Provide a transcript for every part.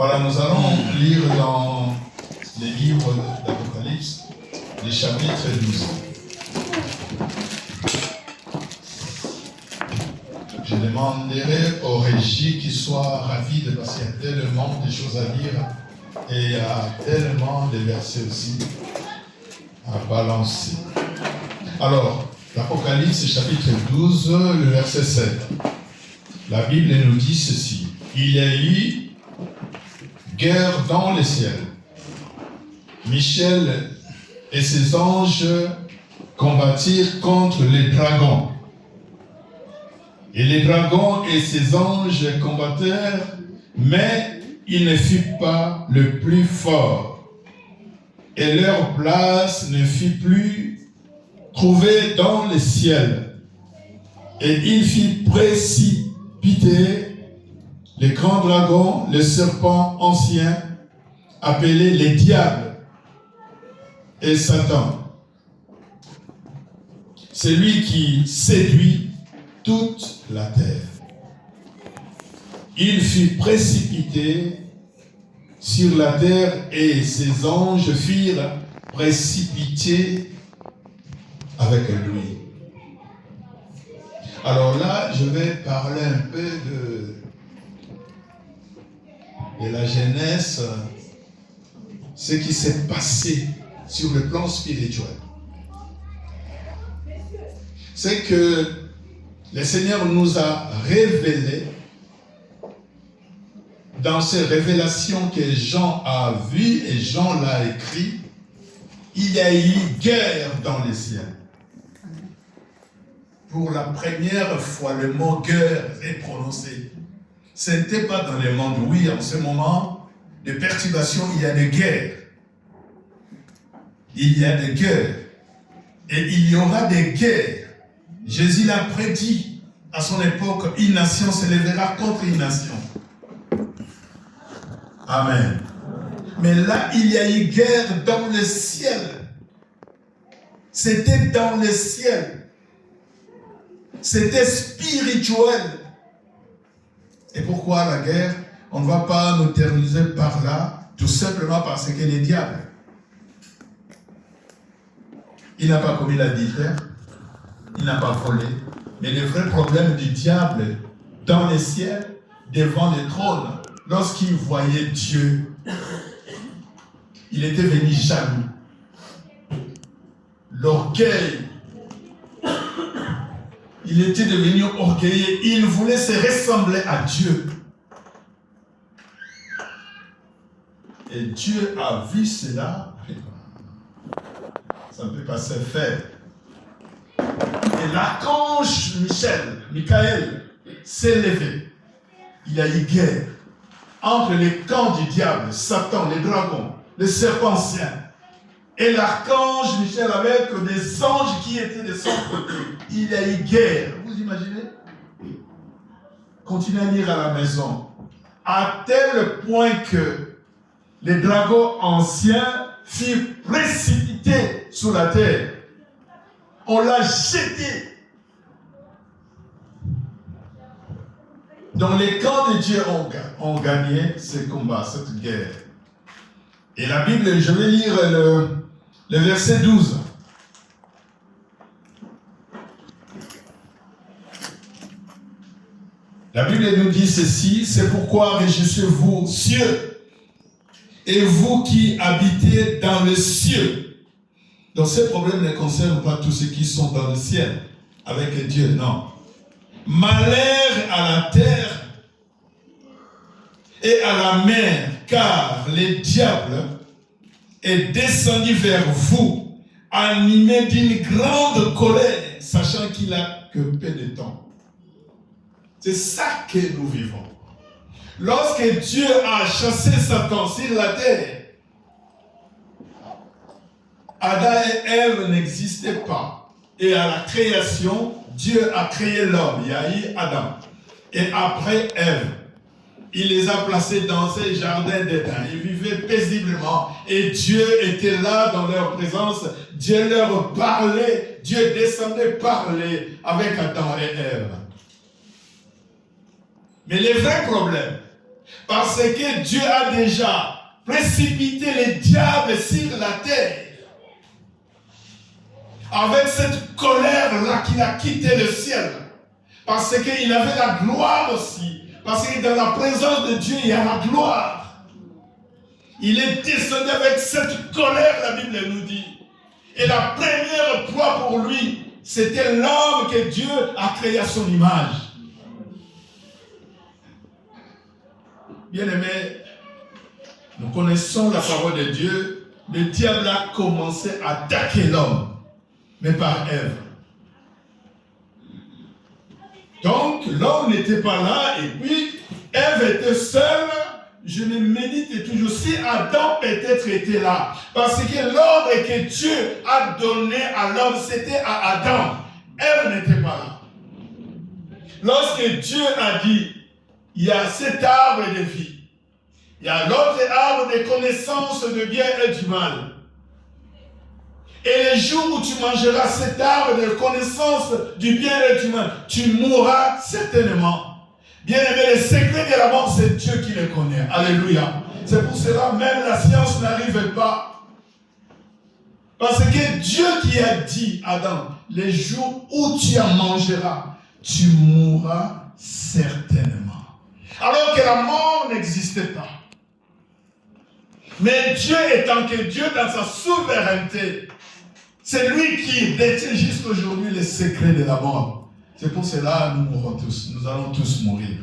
Voilà, nous allons lire dans les livres d'Apocalypse, les chapitres 12. Je demanderai au régis qu'il soit rapide parce qu'il y a tellement de choses à lire et il y a tellement de versets aussi à balancer. Alors, l'Apocalypse chapitre 12, le verset 7. La Bible nous dit ceci. Il y a eu guerre dans les ciels. Michel et ses anges combattirent contre les dragons. Et les dragons et ses anges combattèrent, mais il ne fut pas le plus fort. Et leur place ne fut plus trouvée dans le ciel. Et il fit précipiter les grands dragons, le serpent ancien, appelé les diables et Satan. C'est lui qui séduit toute la terre. Il fut précipité sur la terre et ses anges firent précipiter avec lui. Alors là, je vais parler un peu de la jeunesse, ce qui s'est passé sur le plan spirituel. C'est que le Seigneur nous a révélé dans ces révélations que Jean a vues et Jean l'a écrit, il y a eu guerre dans les ciels. Pour la première fois, le mot guerre est prononcé. Ce n'était pas dans le monde. Oui, en ce moment de perturbation, il y a des guerres. Il y a des guerres. Et il y aura des guerres. Jésus l'a prédit à son époque, une nation se lèvera contre une nation. Amen. Mais là, il y a eu guerre dans le ciel. C'était dans le ciel. C'était spirituel. Et pourquoi la guerre? On ne va pas nous terminer par là, tout simplement parce que les diables. Il n'a pas commis l'adultère, il n'a pas volé. Mais le vrai problème du diable dans les ciels, devant le trône, lorsqu'il voyait Dieu, il était venu jaloux. L'orgueil. Il était devenu orgueilleux. Il voulait se ressembler à Dieu. Et Dieu a vu cela. Ça ne peut pas se faire. Et l'archange Michael, s'est levé. Il y a eu guerre entre les camps du diable, Satan, les dragons, les serpents anciens. Et l'archange Michel avec des anges qui étaient de son côté. Il y a eu guerre. Vous imaginez? Continuez à lire à la maison. À tel point que les dragons anciens furent précipités sur la terre. On l'a jeté. Donc les camps de Dieu ont gagné ce combat, cette guerre. Et la Bible, je vais lire le verset 12. La Bible nous dit ceci, c'est pourquoi réjouissez-vous, cieux, et vous qui habitez dans les cieux. Donc ce problème ne concerne pas tous ceux qui sont dans le ciel, avec Dieu, non. Malheur à la terre et à la mer, car le diable est descendu vers vous, animé d'une grande colère, sachant qu'il n'a que peu de temps. C'est ça que nous vivons. Lorsque Dieu a chassé Satan sur la terre, Adam et Ève n'existaient pas. Et à la création, Dieu a créé l'homme. Il y a eu Adam. Et après Ève, il les a placés dans ce jardin d'Éden. Ils vivaient paisiblement. Et Dieu était là dans leur présence. Dieu leur parlait. Dieu descendait parler avec Adam et Ève. Mais le vrai problème, Parce que Dieu a déjà précipité les diables sur la terre. Avec cette colère-là qu'il a quitté le ciel. Parce qu'il avait la gloire aussi. Parce que dans la présence de Dieu, il y a la gloire. Il est descendu avec cette colère, la Bible nous dit. Et la première proie pour lui, c'était l'homme que Dieu a créé à son image. Bien-aimés, nous connaissons la parole de Dieu. Le diable a commencé à attaquer l'homme, mais par Ève. Donc, l'homme n'était pas là, et puis Ève était seule. Je me médite toujours si Adam peut-être était là. Parce que l'ordre que Dieu a donné à l'homme, c'était à Adam. Ève n'était pas là. Lorsque Dieu a dit, il y a cet arbre de vie, il y a l'autre arbre de connaissance de bien et du mal. Et le jour où tu mangeras cet arbre de connaissance du bien et du mal, tu mourras certainement. Bien-aimé, le secret de la mort, c'est Dieu qui le connaît. Alléluia. C'est pour cela même la science n'arrive pas. Parce que Dieu qui a dit à Adam, les jours où tu en mangeras, tu mourras certainement. Alors que la mort n'existait pas. Mais Dieu étant que Dieu dans sa souveraineté, c'est lui qui détient jusqu'aujourd'hui les secrets de la mort. C'est pour cela que nous mourrons tous. Nous allons tous mourir.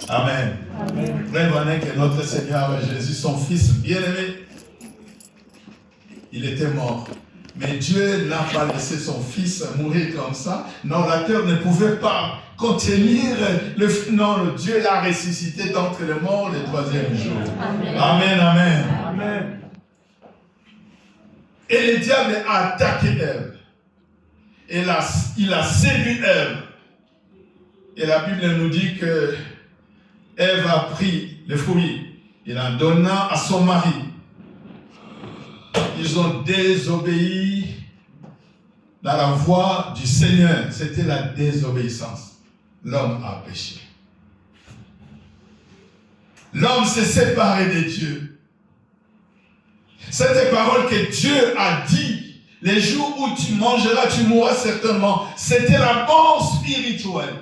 Amen. Amen. Que notre Seigneur Jésus, son Fils bien-aimé, il était mort. Mais Dieu n'a pas laissé son Fils mourir comme ça. Non, la terre ne pouvait pas contenir non, Dieu l'a ressuscité d'entre les morts le troisième jour. Amen. Amen. Amen. Amen. Et le diable a attaqué Ève. Et il a séduit Ève. Et la Bible nous dit que Ève a pris le fruit. Il en donna à son mari. Ils ont désobéi dans la voie du Seigneur. C'était la désobéissance. L'homme a péché. L'homme s'est séparé de Dieu. Cette parole que Dieu a dit, les jours où tu mangeras, tu mourras certainement. C'était la mort spirituelle.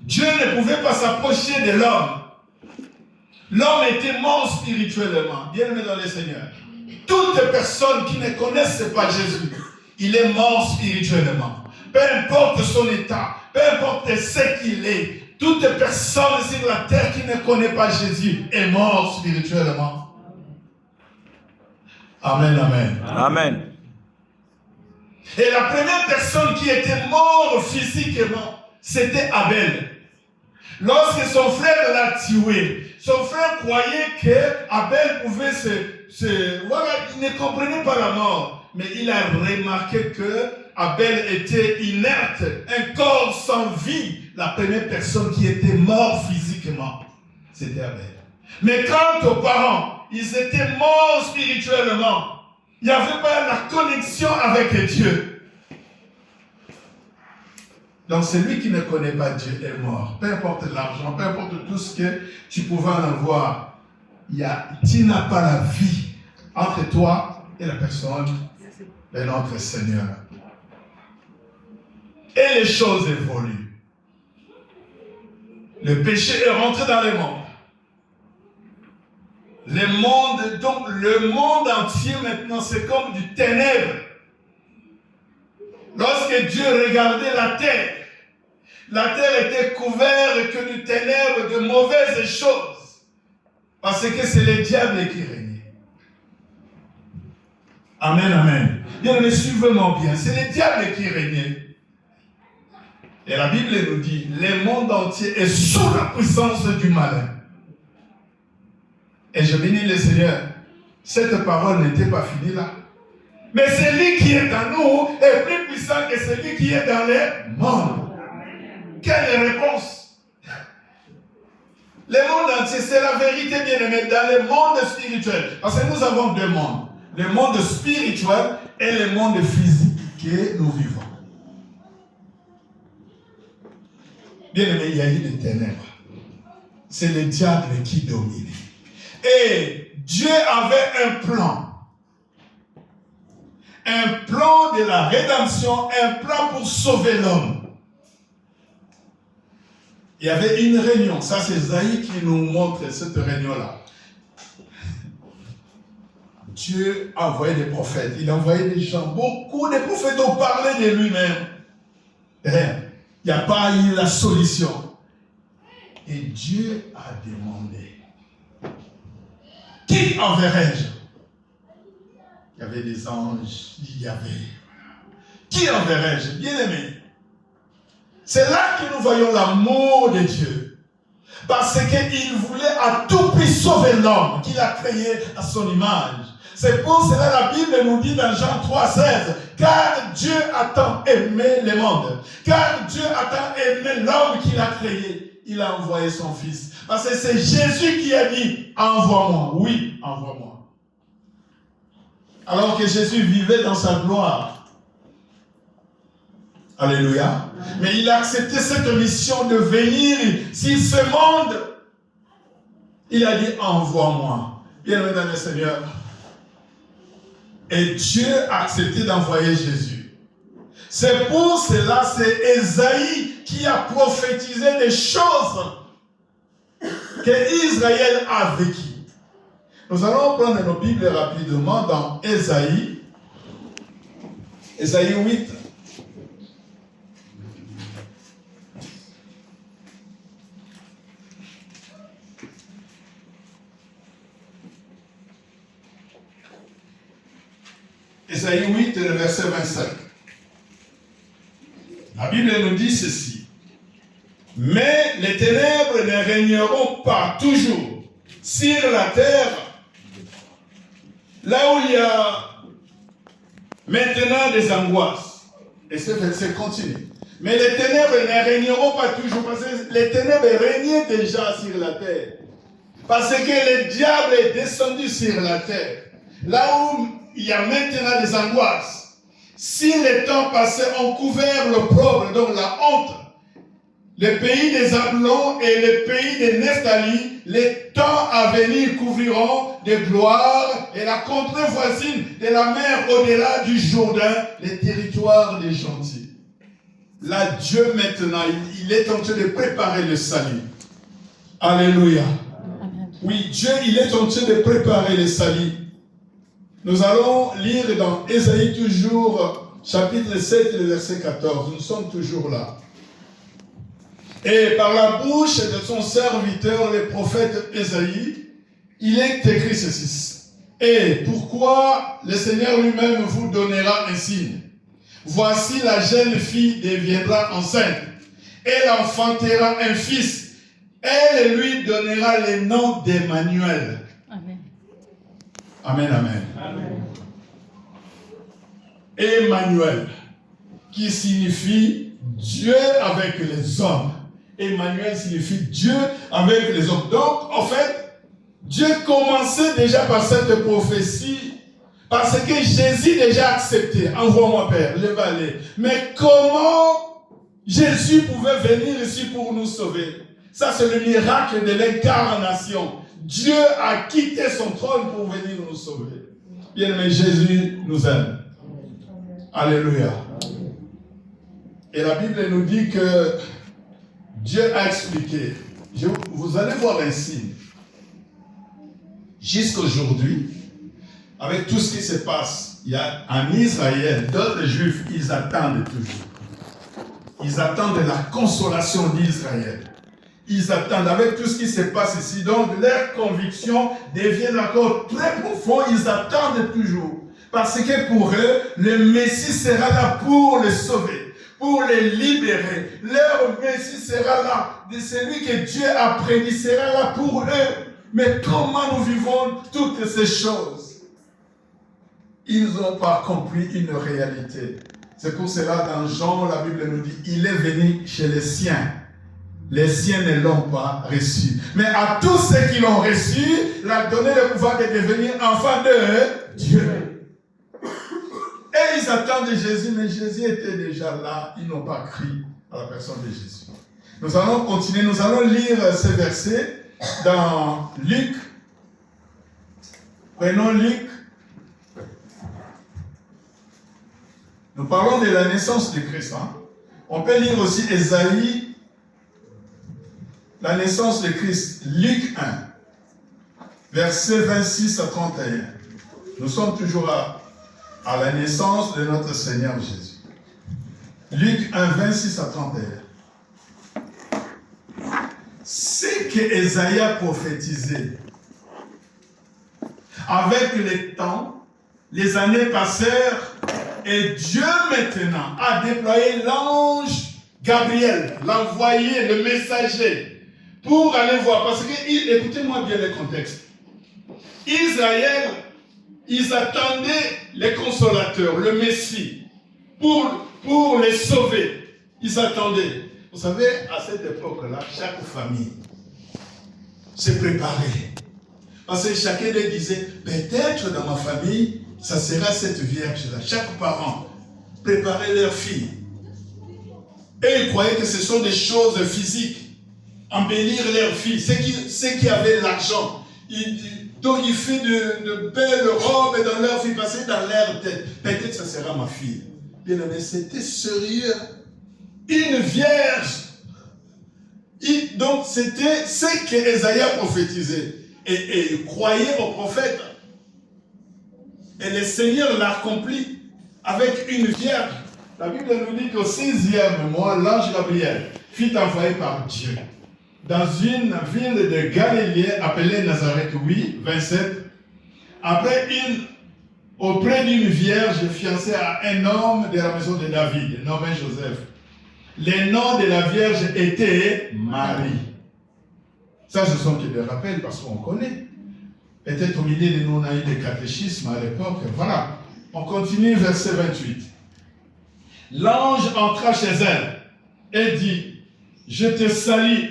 Dieu ne pouvait pas s'approcher de l'homme. L'homme était mort spirituellement. Bien-aimé dans le Seigneur. Toute personne qui ne connaisse pas Jésus, il est mort spirituellement. Peu importe son état, peu importe ce qu'il est, toute personne sur la terre qui ne connaît pas Jésus est mort spirituellement. Amen, amen. Amen. Et la première personne qui était morte physiquement, c'était Abel. Lorsque son frère l'a tué, son frère croyait que Abel pouvait voilà, il ne comprenait pas la mort. Mais il a remarqué que Abel était inerte, un corps sans vie. La première personne qui était morte physiquement, c'était Abel. Mais quant aux parents, ils étaient morts spirituellement. Il n'y avait pas la connexion avec Dieu. Donc celui qui ne connaît pas Dieu est mort. Peu importe l'argent, peu importe tout ce que tu pouvais en avoir, tu n'as pas la vie entre toi et la personne de notre Seigneur. Et les choses évoluent. Le péché est rentré dans le monde. Donc le monde entier maintenant, c'est comme du ténèbre. Lorsque Dieu regardait la terre était couverte que du ténèbre, de mauvaises choses. Parce que c'est le diable qui régnait. Amen, amen. Bien, mais suivez-moi bien. C'est le diable qui régnait. Et la Bible nous dit, le monde entier est sous la puissance du malin. Et je bénis le Seigneur. Cette parole n'était pas finie là. Mais celui qui est en nous est plus puissant que celui qui est dans le monde. Quelle réponse? Le monde entier, c'est la vérité bien-aimée dans le monde spirituel. Parce que nous avons deux mondes. Le monde spirituel et le monde physique que nous vivons. Bien aimé, il y a eu des ténèbres. C'est le diable qui dominait. Et Dieu avait un plan. Un plan de la rédemption, un plan pour sauver l'homme. Il y avait une réunion. Ça, c'est Isaïe qui nous montre cette réunion-là. Dieu a envoyé des prophètes. Il a envoyé des gens. Beaucoup de prophètes ont parlé de lui-même. Rien. Il n'y a pas eu la solution. Et Dieu a demandé. Qui enverrai-je? Il y avait des anges. Il y avait. Qui enverrai-je? Bien aimé. C'est là que nous voyons l'amour de Dieu. Parce qu'il voulait à tout prix sauver l'homme qu'il a créé à son image. C'est pour cela la Bible nous dit dans Jean 3,16, car Dieu a tant aimé le monde, car Dieu a tant aimé l'homme qu'il a créé, il a envoyé son Fils. Parce que c'est Jésus qui a dit, envoie-moi, oui, envoie-moi. Alors que Jésus vivait dans sa gloire. Alléluia. Mais il a accepté cette mission de venir sur ce monde. Il a dit, envoie-moi. Bien-aimé dans le Seigneur. Et Dieu a accepté d'envoyer Jésus. C'est pour cela, c'est Ésaïe qui a prophétisé des choses que Israël a vécues. Nous allons prendre nos Bibles rapidement dans Ésaïe 8. Ésaïe 8, le verset 25. La Bible nous dit ceci. Mais les ténèbres ne régneront pas toujours sur la terre, là où il y a maintenant des angoisses. Et ce verset continue. Mais les ténèbres ne régneront pas toujours, parce que les ténèbres régnaient déjà sur la terre. Parce que le diable est descendu sur la terre. Là où il y a maintenant des angoisses. Si les temps passés ont couvert le l'opprobre, donc la honte, le pays des Zabulon et le pays de Nephtali, les temps à venir couvriront de gloire et la contrée voisine de la mer au-delà du Jourdain, les territoires des gentils. Là, Dieu maintenant, il est en train de préparer le salut. Alléluia. Oui, Dieu, il est en train de préparer le salut. Nous allons lire dans Ésaïe toujours, chapitre 7, le verset 14. Nous sommes toujours là. Et par la bouche de son serviteur, le prophète Ésaïe, il est écrit ceci. Et pourquoi le Seigneur lui-même vous donnera un signe? Voici la jeune fille deviendra enceinte. Elle enfantera un fils. Elle lui donnera le nom d'Emmanuel. Amen. Amen, amen. Amen. Emmanuel, qui signifie Dieu avec les hommes. Emmanuel signifie Dieu avec les hommes. Donc, en fait, Dieu commençait déjà par cette prophétie, parce que Jésus déjà accepté. Envoie-moi, Père, je vais aller. Mais comment Jésus pouvait venir ici pour nous sauver? Ça, c'est le miracle de l'incarnation. Dieu a quitté son trône pour venir nous sauver. Bien-aimé, Jésus nous aime. Alléluia. Et la Bible nous dit que Dieu a expliqué. Vous allez voir un signe. Jusqu'aujourd'hui, avec tout ce qui se passe, il y a en Israël, d'autres Juifs, ils attendent toujours. Ils attendent la consolation d'Israël. Ils attendent avec tout ce qui se passe ici. Donc, leurs convictions deviennent encore très profondes. Ils attendent toujours. Parce que pour eux, le Messie sera là pour les sauver, pour les libérer. Leur Messie sera là. De celui que Dieu a prédit sera là pour eux. Mais comment nous vivons toutes ces choses? Ils n'ont pas compris une réalité. C'est pour cela, dans Jean, la Bible nous dit, il est venu chez les siens. Les siens ne l'ont pas reçu. Mais à tous ceux qui l'ont reçu, il a donné le pouvoir de devenir enfants de Dieu. Et ils attendent Jésus, mais Jésus était déjà là. Ils n'ont pas cru à la personne de Jésus. Nous allons continuer, nous allons lire ces versets dans Luc. Prenons Luc. Nous parlons de la naissance de Christ. Hein? On peut lire aussi Ésaïe, la naissance de Christ. Luc 1, versets 26 à 31. Nous sommes toujours à la naissance de notre Seigneur Jésus. Luc 1, 26 à 31. C'est que Ésaïe a prophétisé. Avec le temps, les années passèrent et Dieu maintenant a déployé l'ange Gabriel, l'envoyé, le messager, pour aller voir. Parce que, écoutez-moi bien le contexte. Israël, ils attendaient le consolateur, le Messie, pour les sauver. Ils attendaient. Vous savez, à cette époque-là, chaque famille se préparait. Parce que chacun les disait, peut-être dans ma famille, ça sera cette vierge-là. Chaque parent préparait leur fille. Et ils croyaient que ce sont des choses physiques. Embellir leur fille. Ceux qui avaient l'argent. Donc ils font de belles robes dans leur fille, passer dans leur tête. Peut-être ça sera ma fille. Bien aimé, c'était sérieux. Une vierge. Donc c'était ce que Ésaïe a prophétisé. Et il croyait au prophète. Et le Seigneur l'a accompli avec une vierge. La Bible nous dit qu'au 6e mois, l'ange Gabriel fut envoyé par Dieu dans une ville de Galilée appelée Nazareth, oui, 27. Après, auprès d'une vierge fiancée à un homme de la maison de David, nommé Joseph. Le nom de la vierge était Marie. Ça, ce sont que des rappels parce qu'on connaît. Peut-être au milieu de nous, on a eu des catéchismes à l'époque. Voilà. On continue, verset 28. L'ange entra chez elle et dit, je te salue,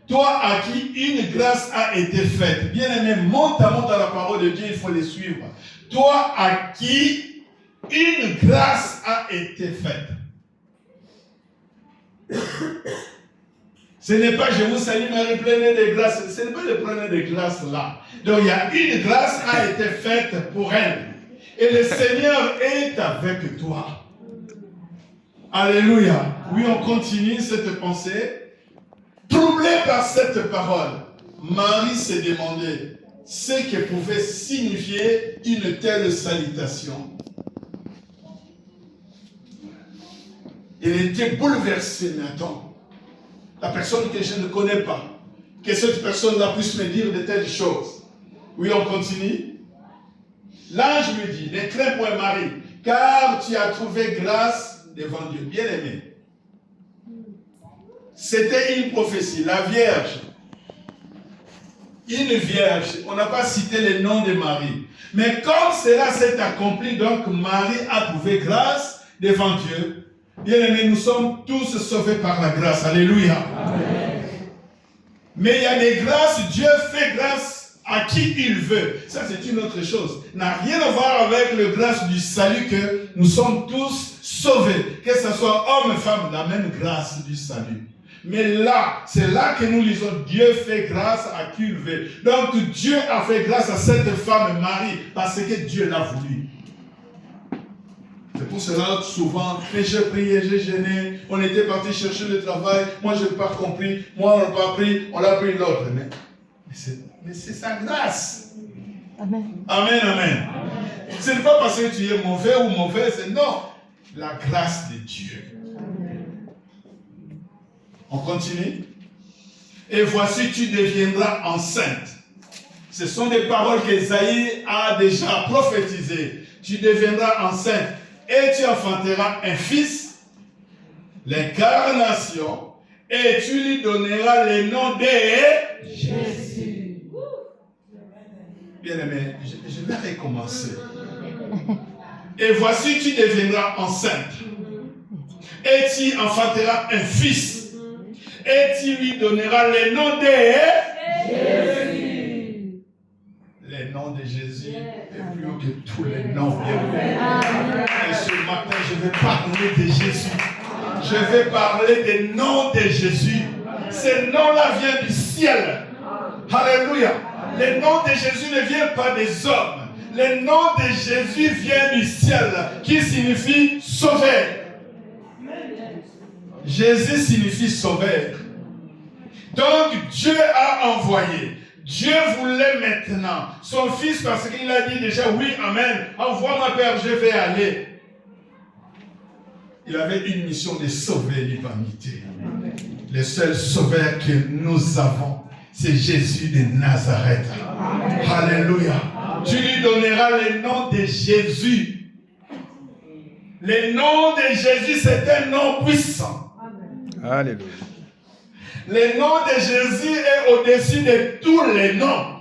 toi à qui une grâce a été faite. Bien aimé, monte à la parole de Dieu, il faut les suivre. Toi à qui une grâce a été faite. Ce n'est pas je vous salue Marie pleine de grâce. Ce n'est pas le plein de grâce là. Donc il y a une grâce a été faite pour elle. Et le Seigneur est avec toi. Alléluia. Oui, on continue cette pensée. Troublé par cette parole, Marie s'est demandé ce que pouvait signifier une telle salutation. Elle était bouleversée, mais attends. La personne que je ne connais pas, que cette personne-là puisse me dire de telles choses. Oui, on continue. L'ange lui dit, ne crains point Marie, car tu as trouvé grâce devant Dieu. Bien aimé. C'était une prophétie, la Vierge. Une Vierge, on n'a pas cité le nom de Marie. Mais comme cela s'est accompli, donc Marie a trouvé grâce devant Dieu. Bien aimés, nous sommes tous sauvés par la grâce. Alléluia. Amen. Mais il y a des grâces, Dieu fait grâce à qui il veut. Ça, c'est une autre chose. N'a rien à voir avec la grâce du salut que nous sommes tous sauvés. Que ce soit homme et femme, la même grâce du salut. Mais là, c'est là que nous lisons, Dieu fait grâce à qui il veut. Donc Dieu a fait grâce à cette femme Marie parce que Dieu l'a voulu. C'est pour cela souvent, j'ai prié, j'ai gêné, on était parti chercher le travail, moi je n'ai pas compris, moi on n'a pas pris, on l'a pris l'autre. Mais c'est sa grâce. Amen. Amen, amen. Ce n'est pas parce que tu es mauvais ou mauvaise, non. La grâce de Dieu. On continue. Et voici, tu deviendras enceinte. Ce sont des paroles qu'Ésaïe a déjà prophétisées. Tu deviendras enceinte et tu enfanteras un fils, l'incarnation, et tu lui donneras le nom de Jésus. Bien aimé, je vais recommencer. Et voici, tu deviendras enceinte et tu enfanteras un fils. Et tu lui donneras le nom de Jésus. Le nom de Jésus est plus haut que tous les noms. Et ce matin, je vais parler de Jésus. Je vais parler des noms de Jésus. Ce nom-là vient du ciel. Alléluia. Le nom de Jésus ne vient pas des hommes. Le nom de Jésus vient du ciel, qui signifie sauveur. Jésus signifie sauveur. Donc Dieu a envoyé. Dieu voulait maintenant son fils, parce qu'il a dit déjà oui, amen, envoie-moi Père, je vais aller. Il avait une mission de sauver l'humanité. Le seul sauveur que nous avons, c'est Jésus de Nazareth. Alléluia. Tu lui donneras le nom de Jésus. Le nom de Jésus, c'est un nom puissant. Alléluia. Le nom de Jésus est au-dessus de tous les noms.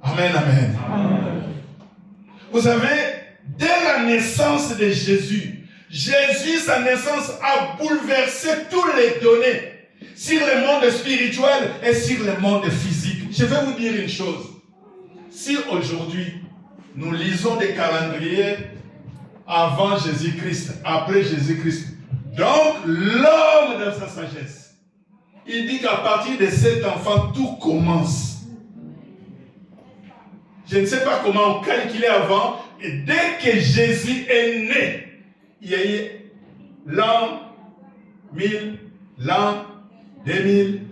Amen, amen. Vous savez, dès la naissance de Jésus, sa naissance a bouleversé toutes les données sur le monde spirituel et sur le monde physique. Je vais vous dire une chose. Si aujourd'hui, nous lisons des calendriers avant Jésus-Christ, après Jésus-Christ, donc l'homme dans sa sagesse, il dit qu'à partir de cet enfant, tout commence. Je ne sais pas comment on calculait avant, et dès que Jésus est né, il y a eu l'an 1000, l'an 2000,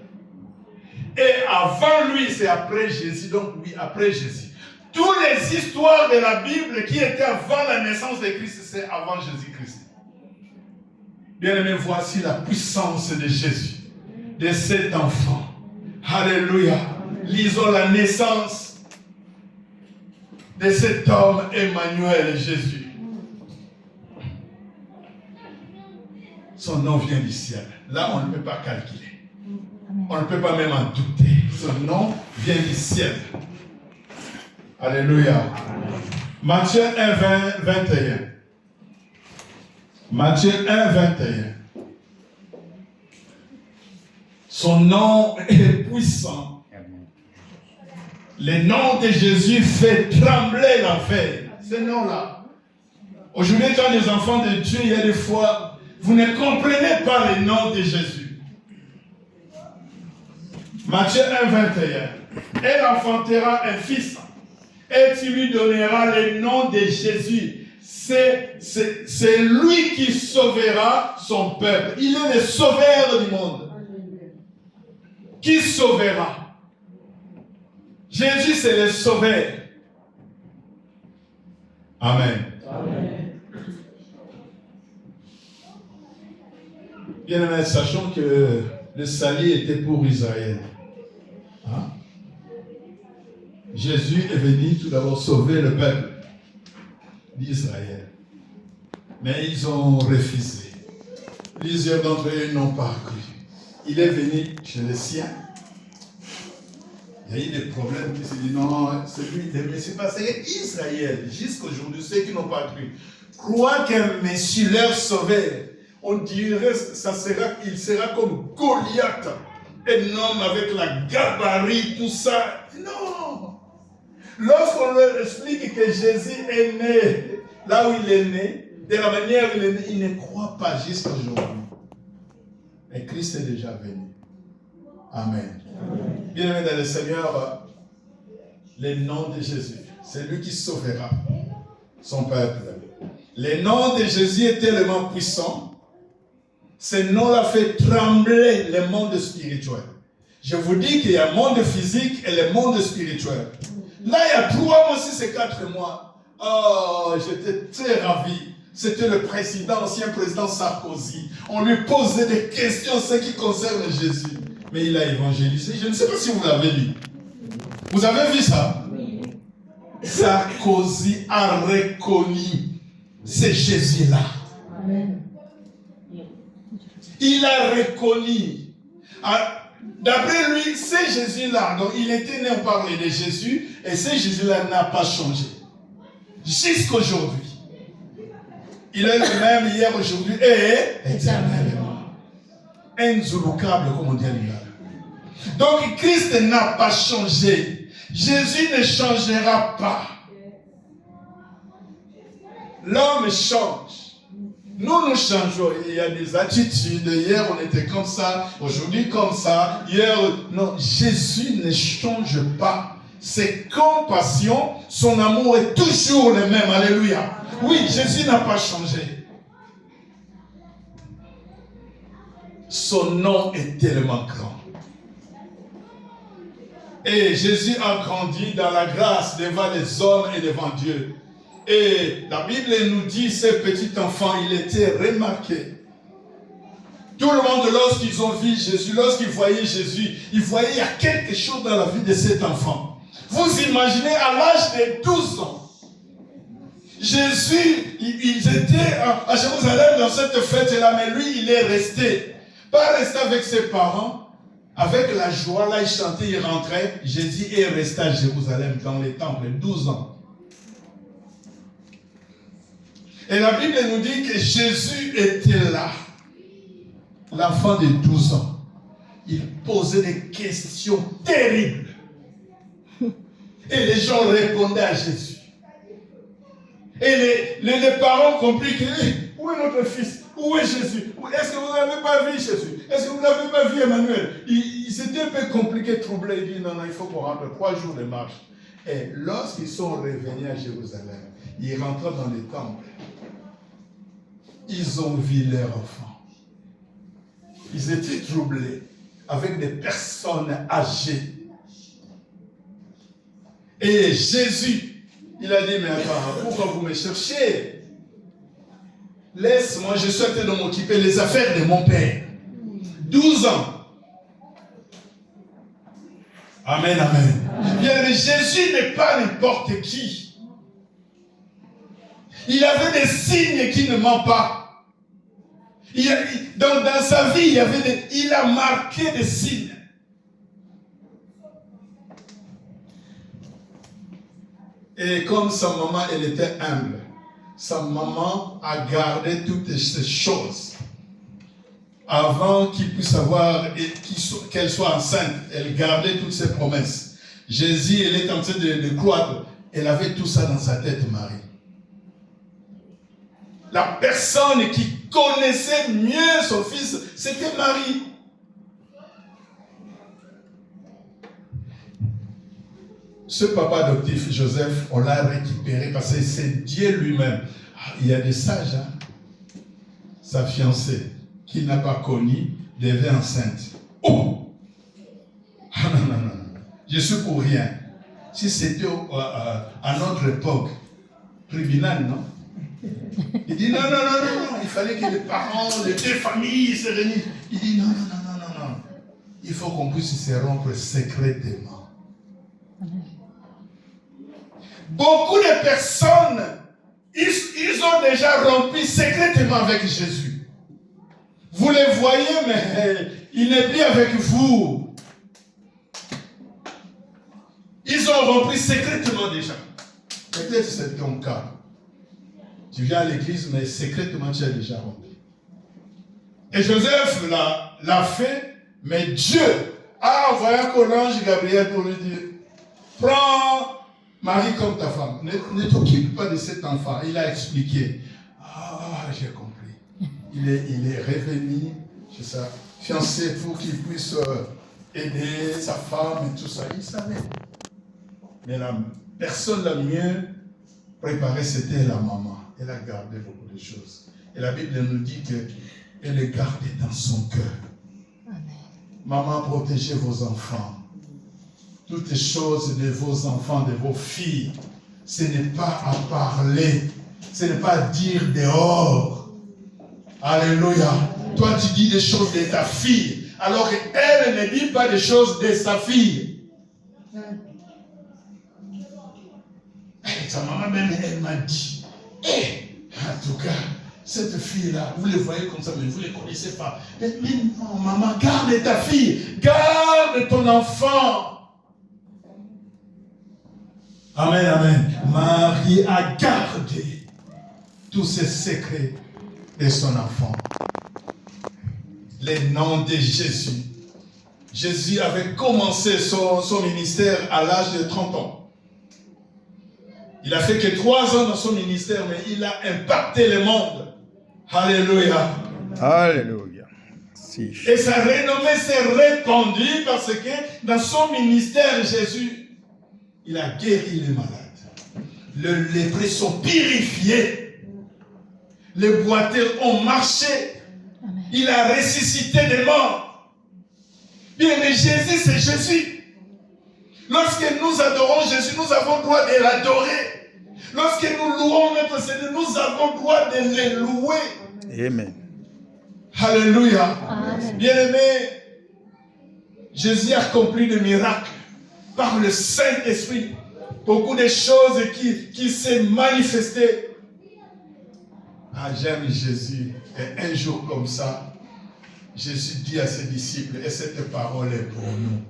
et avant lui, c'est après Jésus, donc oui, après Jésus. Toutes les histoires de la Bible qui étaient avant la naissance de Christ, c'est avant Jésus-Christ. Bien-aimés, voici la puissance de Jésus, de cet enfant. Alléluia. Lisons la naissance de cet homme, Emmanuel, Jésus. Son nom vient du ciel. Là, on ne peut pas calculer. On ne peut pas même en douter. Son nom vient du ciel. Alléluia. Matthieu 1, 21. Matthieu 1, 21. Son nom est puissant. Le nom de Jésus fait trembler l'enfer. Ce nom-là. Aujourd'hui, quand les enfants de Dieu, il y a des fois, vous ne comprenez pas le nom de Jésus. Matthieu 1, 21. Elle enfantera un fils, et tu lui donneras le nom de Jésus. C'est lui qui sauvera son peuple. Il est le sauveur du monde. Qui sauvera? Jésus, c'est le sauveur. Amen. Amen. Bien aimé, sachons que le salut était pour Israël. Hein? Jésus est venu tout d'abord sauver le peuple d'Israël. Mais ils ont refusé. Plusieurs d'entre eux n'ont pas cru. Il est venu chez les siens. Il y a eu des problèmes qui se disent non, mais c'est passé Israël. Jusqu'aujourd'hui, ceux qui n'ont pas cru croient qu'un Messie leur sauveur, on dirait il sera comme Goliath, un homme avec la gabarit, tout ça. Non. Lorsqu'on leur explique que Jésus est né là où il est né, de la manière où il est né, ils ne croient pas jusqu'à aujourd'hui. Mais Christ est déjà venu. Amen. Bien-aimé dans le Seigneur, le nom de Jésus, c'est lui qui sauvera son peuple. Le nom de Jésus est tellement puissant, ce nom-là fait trembler le monde spirituel. Je vous dis qu'il y a le monde physique et le monde spirituel. Là, il y a 3 mois, 6 et 4 mois. Oh, j'étais très ravi. C'était le ancien président Sarkozy. On lui posait des questions, ce qui concerne Jésus. Mais il a évangélisé. Je ne sais pas si vous l'avez lu. Vous avez vu ça? Oui. Sarkozy a reconnu ce Jésus-là. Amen. Il a reconnu. D'après lui, c'est Jésus-là. Donc il était né, on parlait de Jésus, et ce Jésus-là n'a pas changé. Jusqu'aujourd'hui. Il est le même hier, aujourd'hui et éternellement. Inzulukable, comme on dit à l'Iran. Donc Christ n'a pas changé. Jésus ne changera pas. L'homme change. Nous changeons. Il y a des attitudes. Hier, on était comme ça. Aujourd'hui, comme ça. Hier, non. Jésus ne change pas. Ses compassions, son amour est toujours le même. Alléluia. Oui, Jésus n'a pas changé. Son nom est tellement grand. Et Jésus a grandi dans la grâce devant les hommes et devant Dieu. Et la Bible nous dit, ce petit enfant, il était remarqué. Tout le monde, lorsqu'ils ont vu Jésus, lorsqu'ils voyaient Jésus, ils voyaient qu'il y a quelque chose dans la vie de cet enfant. Vous imaginez, à l'âge de 12 ans, Jésus, ils étaient à Jérusalem dans cette fête-là, mais lui, il est resté. Pas resté avec ses parents, avec la joie, là, il chantait, il rentrait. Jésus est resté à Jérusalem, dans les temples, 12 ans. Et la Bible nous dit que Jésus était là, l'enfant de 12 ans. Il posait des questions terribles. Et les gens répondaient à Jésus. Et les parents ont compris que, où est notre fils? Où est Jésus? Est-ce que vous n'avez pas vu Jésus? Est-ce que vous n'avez pas vu Emmanuel? C'était un peu compliqué, troublé. Il dit, non, il faut qu'on rentre 3 jours de marche. Et lorsqu'ils sont revenus à Jérusalem, ils rentrent dans les temples. Ils ont vu leur enfant. Ils étaient troublés avec des personnes âgées. Et Jésus, il a dit, mais attends, pourquoi vous me cherchez? Laisse-moi, je suis en train de m'occuper des affaires de mon père. 12 ans. Amen, amen. Bien, mais Jésus n'est pas n'importe qui. Il avait des signes qui ne mentent pas. Dans sa vie, il a marqué des signes. Et comme sa maman, elle était humble, sa maman a gardé toutes ces choses. Avant qu'il puisse avoir, qu'elle soit enceinte, elle gardait toutes ses promesses. Jésus, elle est en train de croître. Elle avait tout ça dans sa tête, Marie. La personne qui connaissait mieux son fils, c'était Marie. Ce papa adoptif, Joseph, on l'a récupéré parce que c'est Dieu lui-même. Il y a des sages, hein? Sa fiancée, qu'il n'a pas connue, devait enceinte. Oh! Ah non, non, non. Je suis pour rien. Si c'était à notre époque, tribunal, non? Il dit non, non, non, non, non. Il fallait que les parents, les 2 familles se réunissent. Il dit non, non, non, non, non, non. Il faut qu'on puisse se rompre secrètement. Beaucoup de personnes, ils ont déjà rompu secrètement avec Jésus. Vous les voyez, mais il n'est plus avec vous. Ils ont rompu secrètement déjà. Peut-être c'est ton cas. Tu viens à l'église, mais secrètement tu as déjà rompu. Et Joseph l'a fait, mais Dieu a envoyé un ange Gabriel pour lui dire, prends Marie comme ta femme. Ne t'occupe pas de cet enfant. Il a expliqué. Ah, j'ai compris. Il est revenu chez sa fiancée pour qu'il puisse aider sa femme et tout ça. Il savait. Mais la personne la mieux préparée, c'était la maman. Elle a gardé beaucoup de choses. Et la Bible nous dit qu'elle les gardait dans son cœur. Amen. Maman, protégez vos enfants. Toutes les choses de vos enfants, de vos filles, ce n'est pas à parler, ce n'est pas à dire dehors. Alléluia. Toi, tu dis des choses de ta fille, alors qu'elle ne dit pas des choses de sa fille. Sa maman même, elle m'a dit, en tout cas, cette fille-là, vous les voyez comme ça, mais vous ne les connaissez pas. Mais non, maman, garde ta fille, garde ton enfant. Amen, amen. Marie a gardé tous ces secrets de son enfant. Les noms de Jésus. Jésus avait commencé son ministère à l'âge de 30 ans. Il a fait que 3 ans dans son ministère, mais il a impacté le monde. Alléluia. Alléluia. Et sa renommée s'est répandue parce que dans son ministère, Jésus, il a guéri les malades. Les lépreux sont purifiés. Les boiteux ont marché. Amen. Il a ressuscité des morts. Bien, mais Jésus, c'est Jésus. Lorsque nous adorons Jésus, nous avons le droit de l'adorer. Lorsque nous louons notre Seigneur, nous avons le droit de le louer. Amen. Alléluia. Bien-aimé, Jésus a accompli des miracles par le Saint-Esprit. Beaucoup de choses qui s'est manifestées. Ah, j'aime Jésus. Et un jour comme ça, Jésus dit à ses disciples, et cette parole est pour nous.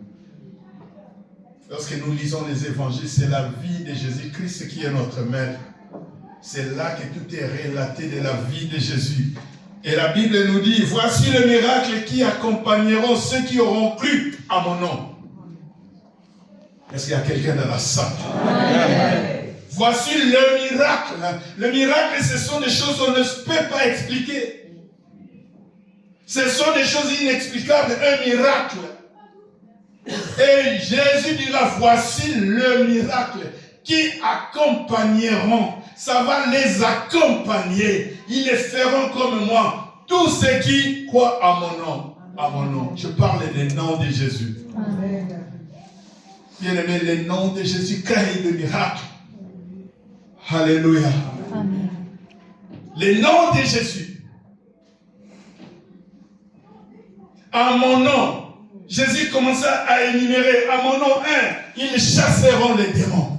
Lorsque nous lisons les évangiles, c'est la vie de Jésus-Christ qui est notre maître. C'est là que tout est relaté de la vie de Jésus. Et la Bible nous dit, voici le miracle qui accompagneront ceux qui auront cru à mon nom. Est-ce qu'il y a quelqu'un dans la salle? Voici le miracle. Le miracle, ce sont des choses qu'on ne peut pas expliquer. Ce sont des choses inexplicables, un miracle. Et Jésus dira, voici le miracle qui accompagneront. Ça va les accompagner. Ils les feront comme moi. Tous ceux qui croient à mon nom. À mon nom. Je parle des noms de Jésus. Amen. Bien-aimé, les noms de Jésus créent des miracles. Alléluia. Amen. Les noms de Jésus. À mon nom. Jésus commença à énumérer. À mon nom, ils chasseront les démons.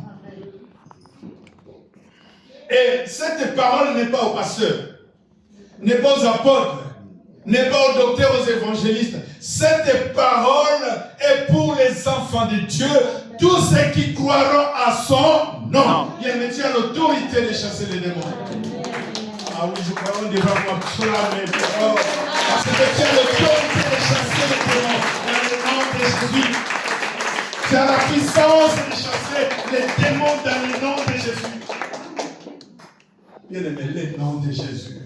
Et cette parole n'est pas aux pasteurs, n'est pas aux apôtres, n'est pas aux docteurs, aux évangélistes. Cette parole est pour les enfants de Dieu, tous ceux qui croiront à son nom. Bien, mais tu as l'autorité de chasser les démons. Ah oui, je crois qu'on devrait proclamer parce que tu as l'autorité de chasser les démons dans le nom de Jésus. Tu as la puissance de chasser les démons dans le nom de Jésus. Bien-aimé, les noms de Jésus.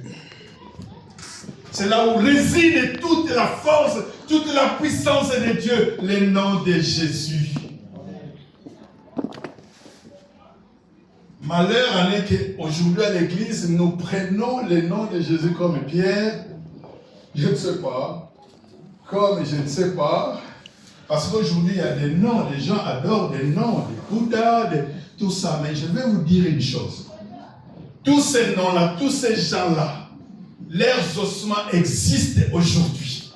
C'est là où réside toute la force, toute la puissance de Dieu, les noms de Jésus. Malheur en est qu'aujourd'hui à l'église, nous prenons les noms de Jésus comme Pierre, je ne sais pas, comme je ne sais pas, parce qu'aujourd'hui il y a des noms, les gens adorent des noms, des Bouddha, tout ça, mais je vais vous dire une chose. Tous ces noms-là, tous ces gens-là, leurs ossements existent aujourd'hui.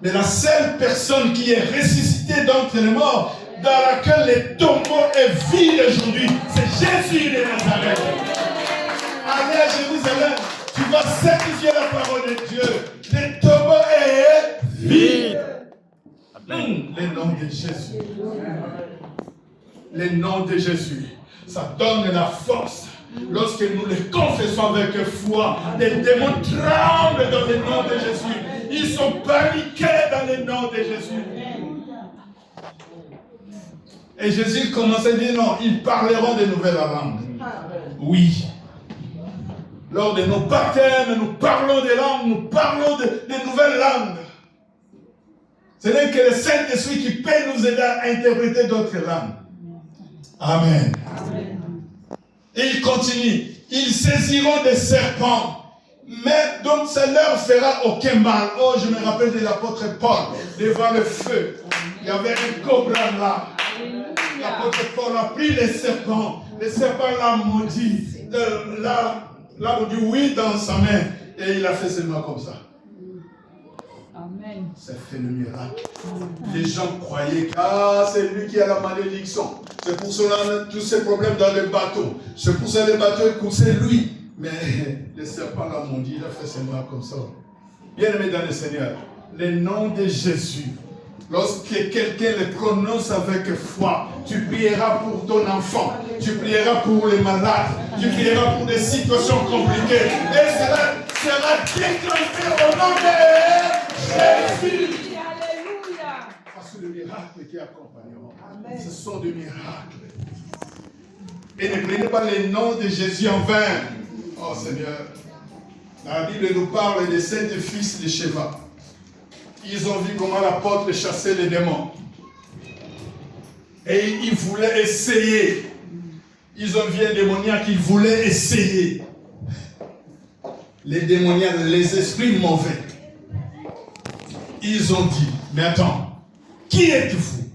Mais la seule personne qui est ressuscitée d'entre les morts, dans laquelle les tombeaux est vide aujourd'hui, c'est Jésus de Nazareth. Allez à Jérusalem, tu vas certifier la parole de Dieu. Les tombeaux est vide. Les noms de Jésus. Les noms de Jésus. Ça donne la force. Lorsque nous les confessons avec foi, les démons tremblent dans le nom de Jésus. Ils sont paniqués dans le nom de Jésus. Et Jésus commençait à dire non, ils parleront de nouvelles langues. Oui. Lors de nos baptêmes, nous parlons des langues, nous parlons de nouvelles langues. Ce n'est que le Saint-Esprit qui peut nous aider à interpréter d'autres langues. Amen. Et il continue. Ils saisiront des serpents. Mais donc ça ne leur fera aucun mal. Oh, je me rappelle de l'apôtre Paul, devant le feu. Il y avait un cobra là. L'apôtre Paul a pris les serpents. Les serpents l'ont maudit. L'a maudit, oui, dans sa main. Et il a fait seulement comme ça. Amen. Ça fait le miracle. Les gens croyaient que c'est lui qui a la malédiction. C'est pour cela tous ces problèmes dans le bateau. C'est pour ça que le bateau est coursé lui. Mais le serpent l'a maudit, il a fait seulement comme ça. Bien-aimé dans le Seigneur, le nom de Jésus, lorsque quelqu'un le prononce avec foi, tu prieras pour ton enfant, tu prieras pour les malades, tu prieras pour des situations compliquées. Et cela sera déclenché au nom de Jésus. Alléluia. Parce que les miracles qui accompagneront, ce sont des miracles. Et ne prenez pas les noms de Jésus en vain. Oh Seigneur, La Bible nous parle des 7 fils de Sheva. Ils ont vu comment l'apôtre chassait les démons. Et ils voulaient essayer. Ils ont vu un démoniaque, ils voulaient essayer. Les démoniaques, les esprits mauvais. Ils ont dit, mais attends, qui êtes-vous?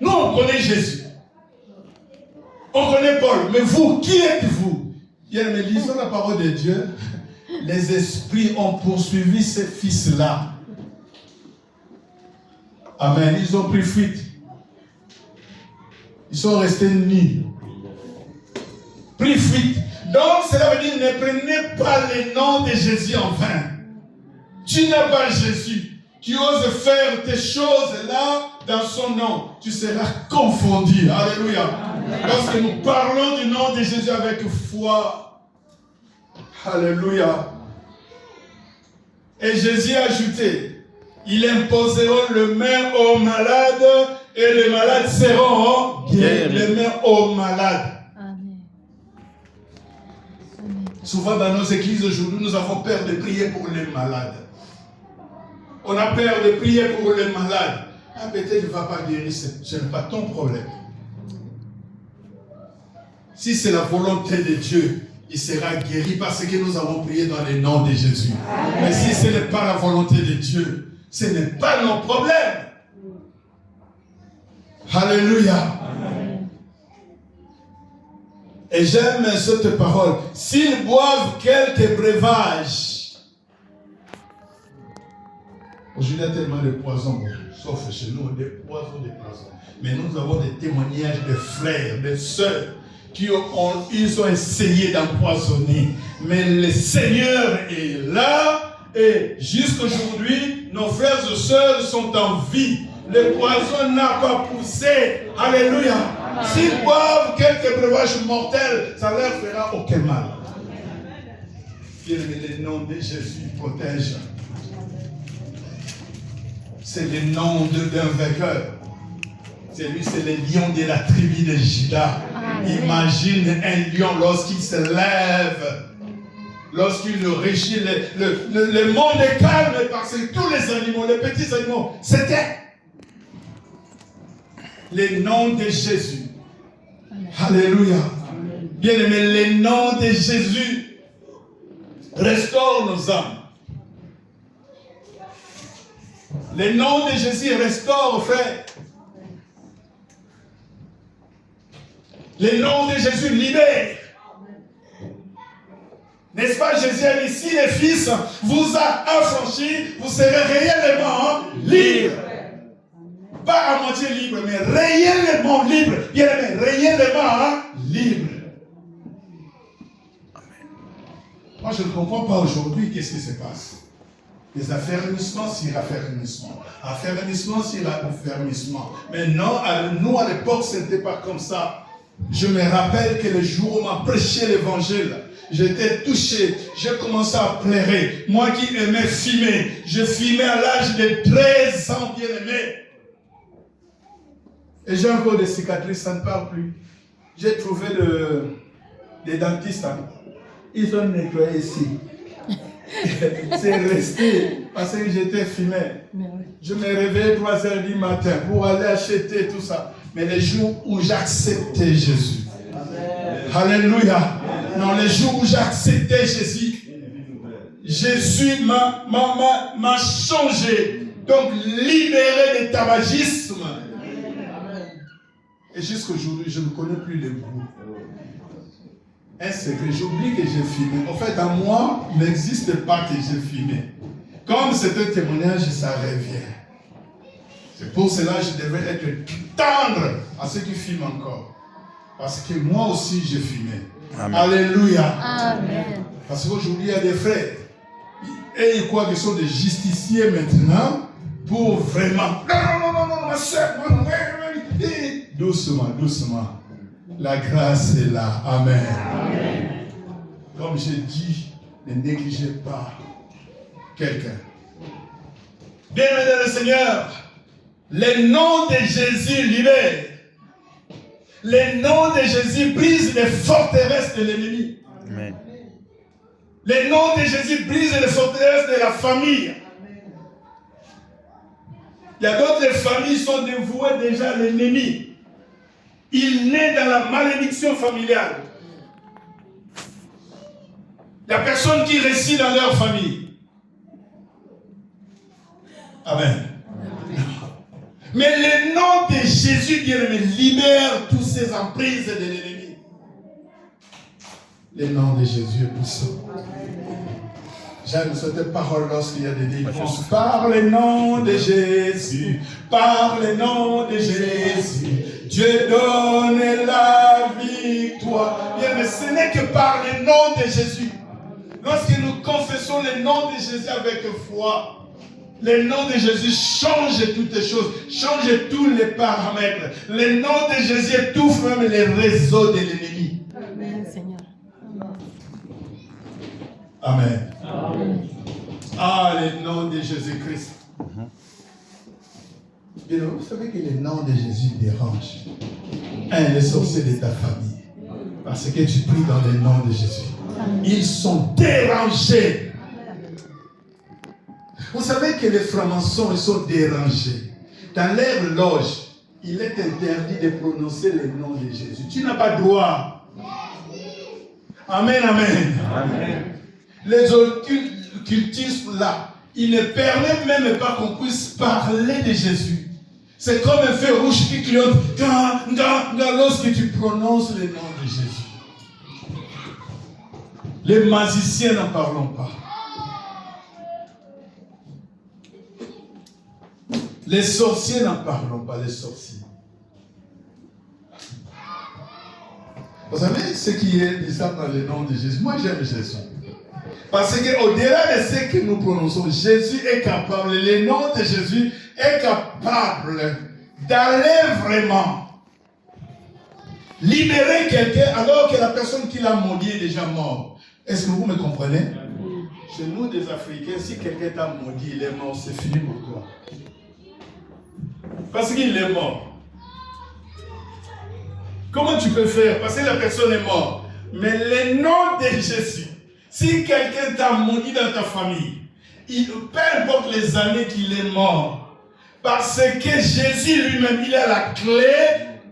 Nous, on connaît Jésus. On connaît Paul, mais vous, qui êtes-vous? Mais lisons la parole de Dieu. Les esprits ont poursuivi ces fils-là. Amen. Ils ont pris fuite. Ils sont restés nus. Pris fuite. Donc, cela veut dire, ne prenez pas le nom de Jésus en vain. Tu n'as pas Jésus. Tu oses faire tes choses là, dans son nom. Tu seras confondu. Alléluia. Lorsque nous parlons du nom de Jésus avec foi. Alléluia. Et Jésus a ajouté, ils imposeront le main aux malades et les malades seront guéris. Les mains aux malades. Amen. Souvent dans nos églises aujourd'hui, nous avons peur de prier pour les malades. On a peur de prier pour les malades. Ah, peut-être ne va pas guérir, ce n'est pas ton problème. Si c'est la volonté de Dieu, il sera guéri parce que nous avons prié dans le nom de Jésus. Amen. Mais si ce n'est pas la volonté de Dieu, ce n'est pas nos problèmes. Alléluia. Amen. Et j'aime cette parole. S'ils boivent quelques breuvages, aujourd'hui, il y a tellement de poisons, sauf chez nous, des poisons, des poisons. Mais nous avons des témoignages de frères, de sœurs, ils ont essayé d'empoisonner. Mais le Seigneur est là, et jusqu'aujourd'hui, nos frères et sœurs sont en vie. Le poison n'a pas poussé. Alléluia. S'ils boivent quelques breuvages mortels, ça ne leur fera aucun mal. Le nom de Jésus protège. C'est le nom d'un vainqueur. C'est lui, c'est le lion de la tribu de Juda. Imagine un lion lorsqu'il se lève, lorsqu'il régit le monde est calme parce que tous les animaux, les petits animaux, c'était le nom de Jésus. Alléluia. Bien aimé, le nom de Jésus restaure nos âmes. Le nom de Jésus restaure, frère. Le nom de Jésus libère. N'est-ce pas, Jésus a dit, si le Fils vous a affranchi, vous serez réellement libre. Pas à moitié libre, mais réellement libre. Bien aimé, réellement libre. Moi, je ne comprends pas aujourd'hui qu'est-ce qui se passe. Des affermissements sur affermissements. Affermissement sur affermissement. Mais non, nous, à l'époque, ce n'était pas comme ça. Je me rappelle que le jour où on m'a prêché l'évangile, j'étais touché, j'ai commencé à pleurer. Moi qui aimais fumer, je fumais à l'âge de 13 ans, bien aimé. Et j'ai encore des cicatrices, ça ne parle plus. J'ai trouvé des dentistes. Ils ont nettoyé ici. C'est resté parce que j'étais fumé. Je me réveillais 3h du matin pour aller acheter tout ça. Mais les jours où j'acceptais Jésus. Amen. Alléluia. Non, les jours où j'acceptais Jésus, Jésus m'a changé. Donc, libéré du tabagisme. Et jusqu'aujourd'hui, je ne connais plus les goûts. Un secret, j'oublie que j'ai fumé. En fait, à moi, il n'existe pas que j'ai fumé. Comme c'est un témoignage, ça revient. C'est pour cela que je devais être tendre à ceux qui fument encore. Parce que moi aussi, j'ai fumé. Amen. Alléluia. Amen. Parce qu'aujourd'hui, il y a des frères. Et ils croient qu'ils sont des justiciers maintenant pour vraiment... Non, ma soeur, doucement, doucement. La grâce est là. Amen. Amen. Comme j'ai dit, ne négligez pas quelqu'un. Bien-aimé le Seigneur, le nom de Jésus libère. Le nom de Jésus brise les forteresses de l'ennemi. Amen. Le nom de Jésus brise les forteresses de la famille. Il y a d'autres familles qui sont dévouées déjà à l'ennemi. Il naît dans la malédiction familiale. Il n'y a personne qui réussit dans leur famille. Amen. Mais le nom de Jésus, bien-aimé, libère toutes ces emprises de l'ennemi. Le nom de Jésus est puissant. J'aime cette parole lorsqu'il y a des délivrances. Par le nom de Jésus, par le nom de Jésus, Dieu donne la victoire. Bien, mais ce n'est que par le nom de Jésus. Lorsque nous confessons le nom de Jésus avec foi, le nom de Jésus change toutes les choses, change tous les paramètres. Le nom de Jésus étouffe même les réseaux de l'ennemi. Amen, Seigneur. Amen. Amen. Ah, le nom de Jésus-Christ. Vous savez que le nom de Jésus dérange. Les sorciers de ta famille. Parce que tu pries dans le nom de Jésus. Ils sont dérangés. Vous savez que les francs-maçons, ils sont dérangés. Dans leur loge, il est interdit de prononcer le nom de Jésus. Tu n'as pas droit. Amen, amen. Amen. Les occultistes là, ils ne permettent même pas qu'on puisse parler de Jésus. C'est comme un feu rouge qui clignote lorsque tu prononces le nom de Jésus. Les magiciens n'en parlons pas. Les sorciers n'en parlons pas, les sorciers. Vous savez ce qui est dit ça dans le nom de Jésus? Moi j'aime Jésus. Parce qu'au-delà de ce que nous prononçons, Jésus est capable, le nom de Jésus est capable d'aller vraiment libérer quelqu'un alors que la personne qui l'a maudit est déjà mort. Est-ce que vous me comprenez? Chez nous, des Africains, si quelqu'un t'a maudit, il est mort, c'est fini pour toi. Parce qu'il est mort. Comment tu peux faire? Parce que la personne est morte. Mais le nom de Jésus, si quelqu'un t'a maudit dans ta famille, peu importe les années qu'il est mort, parce que Jésus lui-même, il a la clé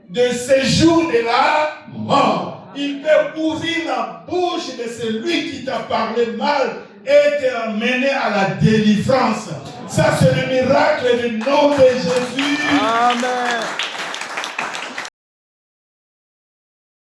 de séjour de la mort. Il peut ouvrir la bouche de celui qui t'a parlé mal et t'amener à la délivrance. Ça, c'est le miracle du nom de Jésus. Amen.